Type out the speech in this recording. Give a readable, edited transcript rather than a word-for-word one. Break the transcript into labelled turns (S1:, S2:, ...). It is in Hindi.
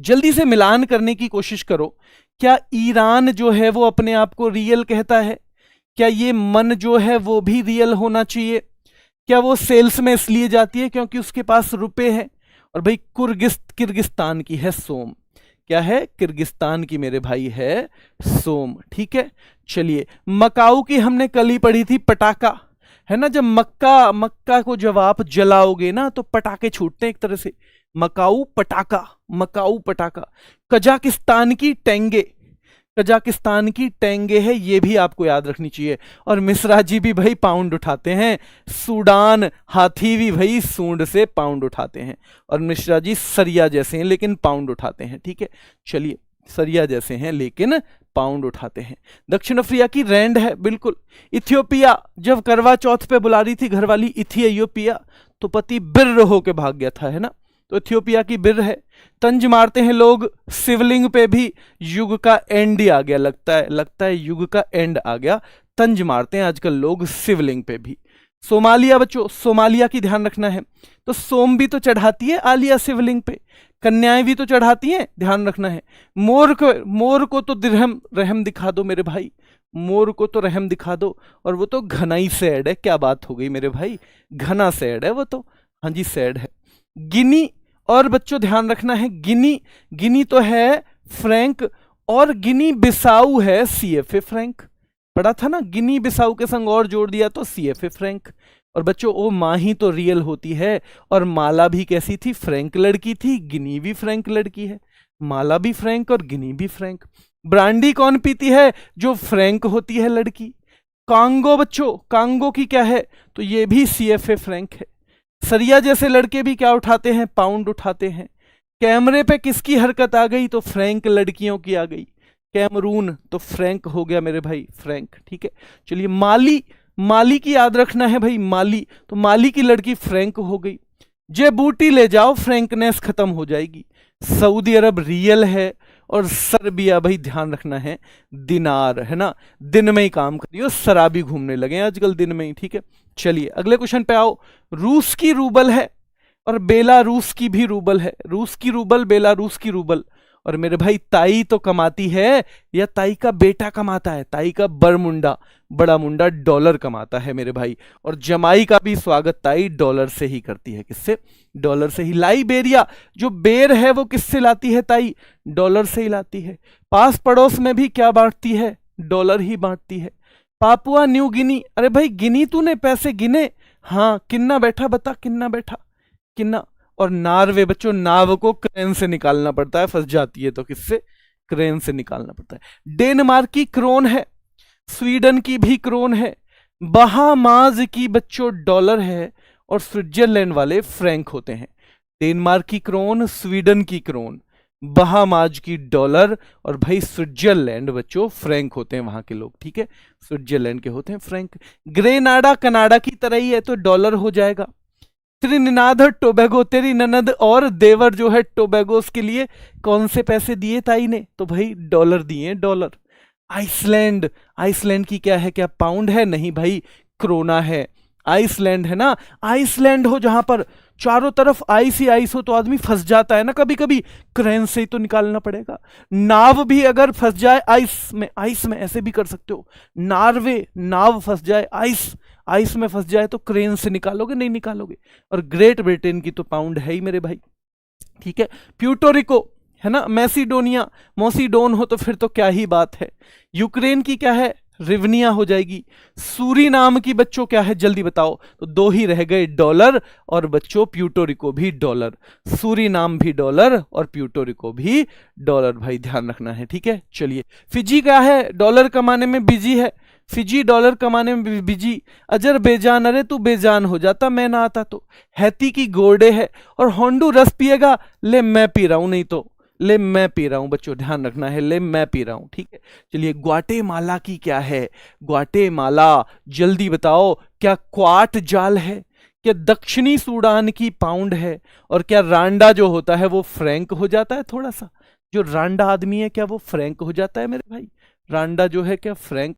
S1: जल्दी से मिलान करने की कोशिश करो। क्या ईरान जो है वो अपने आप को रियल कहता है? क्या ये मन जो है वो भी रियल होना चाहिए? क्या वो सेल्स में इसलिए जाती है क्योंकि उसके पास रुपए है? और भाई किर्गिस्तान की है सोम। क्या है? किर्गिस्तान की मेरे भाई है सोम। ठीक है, चलिए मकाऊ की हमने कल ही पढ़ी थी, पटाखा है ना। जब मक्का को जब आप जलाओगे ना तो पटाखे छूटते हैं एक तरह से। मकाऊ पटाखा, मकाऊ पटाखा। कजाकिस्तान की टेंगे, कजाकिस्तान की टेंगे है, ये भी आपको याद रखनी चाहिए। और मिश्रा जी भी भाई पाउंड उठाते हैं। सूडान हाथी भी भाई सूंड से पाउंड उठाते हैं। और मिश्रा जी सरिया जैसे हैं लेकिन पाउंड उठाते हैं। ठीक है, चलिए सरिया जैसे हैं लेकिन पाउंड उठाते हैं। दक्षिण अफ्रीका की रैंड है, बिल्कुल। इथियोपिया जब करवा चौथ पे बुला रही थी घरवाली इथियोपिया, तो पति बिर्र होके भाग गया था, है ना। तो इथियोपिया की बिर है। तंज मारते हैं लोग शिवलिंग पे भी, युग का एंड ही आ गया, लगता है युग का एंड आ गया। तंज मारते हैं आजकल लोग शिवलिंग पे भी। सोमालिया बच्चों, सोमालिया की ध्यान रखना है। तो सोम भी तो चढ़ाती है आलिया शिवलिंग पे, कन्याएं भी तो चढ़ाती हैं, ध्यान रखना है। मोर को तो रहम दिखा दो मेरे भाई, मोर को तो रहम दिखा दो। और वो तो घनाई सैड है, क्या बात हो गई मेरे भाई, घना सैड है वो तो, हाँ जी सैड है। गिनी, और बच्चों ध्यान रखना है, गिनी तो है फ्रैंक, और गिनी बिसाऊ है सीएफए फ्रैंक। पढ़ा था ना, गिनी बिसाऊ के संग और जोड़ दिया तो सीएफए फ्रैंक। और बच्चों ओ माँ ही तो रियल होती है। और माला भी कैसी थी? फ्रैंक लड़की थी, गिनी भी फ्रैंक लड़की है। माला भी फ्रैंक और गिनी भी फ्रैंक। ब्रांडी कौन पीती है? जो फ्रैंक होती है लड़की। कांगो बच्चों, कांगो की क्या है? तो ये भी सीएफए फ्रैंक है। सरिया जैसे लड़के भी क्या उठाते हैं? पाउंड उठाते हैं। कैमरे पे किसकी हरकत आ गई? तो फ्रैंक लड़कियों की आ गई। कैमरून तो फ्रैंक हो गया मेरे भाई, फ्रैंक। ठीक है, चलिए माली की याद रखना है भाई, माली तो माली की लड़की फ्रैंक हो गई। जे बूटी ले जाओ फ्रैंकनेस खत्म हो जाएगी। सऊदी अरब रियल है। और सर्बिया भाई ध्यान रखना है दिनार, है ना। दिन में ही काम करियो, शराबी घूमने लगे आजकल दिन में ही। ठीक है, चलिए अगले क्वेश्चन पे आओ। रूस की रूबल है और बेलारूस की भी रूबल है। रूस की रूबल, बेलारूस की रूबल। और मेरे भाई ताई तो कमाती है या ताई का बेटा कमाता है? ताई का बड़ा मुंडा डॉलर कमाता है मेरे भाई। और जमाई का भी स्वागत ताई डॉलर से ही करती है। किससे? डॉलर से ही। लाइबेरिया जो बेर है वो किससे लाती है ताई? डॉलर से ही लाती है। पास पड़ोस में भी क्या बांटती है? डॉलर ही बांटती है। पापुआ न्यू गिनी, अरे भाई गिनी तूने पैसे गिने? हाँ, किन्ना बैठा बता, किन्ना बैठा, किन्ना। और नार्वे बच्चों, नाव को क्रेन से निकालना पड़ता है, फंस जाती है तो किससे? क्रेन से निकालना पड़ता है। डेनमार्क की क्रोन है, स्वीडन की भी क्रोन है, बहामाज की बच्चों डॉलर है, और स्विट्जरलैंड वाले फ्रैंक होते हैं। डेनमार्क की क्रोन, स्वीडन की क्रोन, बहामाज की डॉलर, और भाई स्विट्जरलैंड बच्चों फ्रैंक होते हैं वहां के लोग। ठीक है, स्विट्जरलैंड के होते हैं फ्रैंक। ग्रेनाडा कनाडा की तरह ही है तो डॉलर हो जाएगा। त्रिनिदाद और टोबैगो, तेरी ननद और देवर जो है टोबैगोस के लिए कौन से पैसे दिए ताई ने? तो भाई डॉलर दिए, डॉलर। आइसलैंड, आइसलैंड की क्या है? क्या पाउंड है? नहीं भाई, क्रोना है। आइसलैंड है ना। आइसलैंड हो जहां पर चारों तरफ आइस ही आइस हो तो आदमी फंस जाता है ना कभी कभी, क्रेन से ही तो निकालना पड़ेगा। नाव भी अगर फंस जाए आइस में ऐसे भी कर सकते हो। नार्वे, नाव फंस जाए आइस में फंस जाए तो क्रेन से निकालोगे? नहीं निकालोगे। और ग्रेट ब्रिटेन की तो पाउंड है ही मेरे भाई। ठीक है, प्यूटोरिको है ना, मैसिडोनिया, मोसिडोन हो तो फिर तो क्या ही बात है। यूक्रेन की क्या है? रिवनिया हो जाएगी। सूरी नाम की बच्चों क्या है? जल्दी बताओ। तो दो ही रह गए, डॉलर और बच्चों प्यूटोरिको भी डॉलर। सूरी नाम भी डॉलर और प्यूटोरिको भी डॉलर, भाई ध्यान रखना है। ठीक है, चलिए फिजी क्या है? डॉलर कमाने में बिजी है, फिजी डॉलर कमाने में बिजी। अजर बेजान, अरे तू बेजान हो जाता मैं ना आता तो। हैती की गोडे है। और होंडू रस पिएगा? ले मैं पी रहा हूं, नहीं तो ले मैं पी रहा हूं बच्चों, ध्यान रखना है, ले मैं पी रहा हूं। ठीक है, चलिए ग्वाटेमाला की क्या है? ग्वाटेमाला जल्दी बताओ। क्या क्वाट जाल है? क्या दक्षिणी सूडान की पाउंड है? और क्या रांडा जो होता है वो फ्रैंक हो जाता है? थोड़ा सा जो रांडा आदमी है क्या वो फ्रैंक हो जाता है मेरे भाई? रांडा जो है क्या फ्रैंक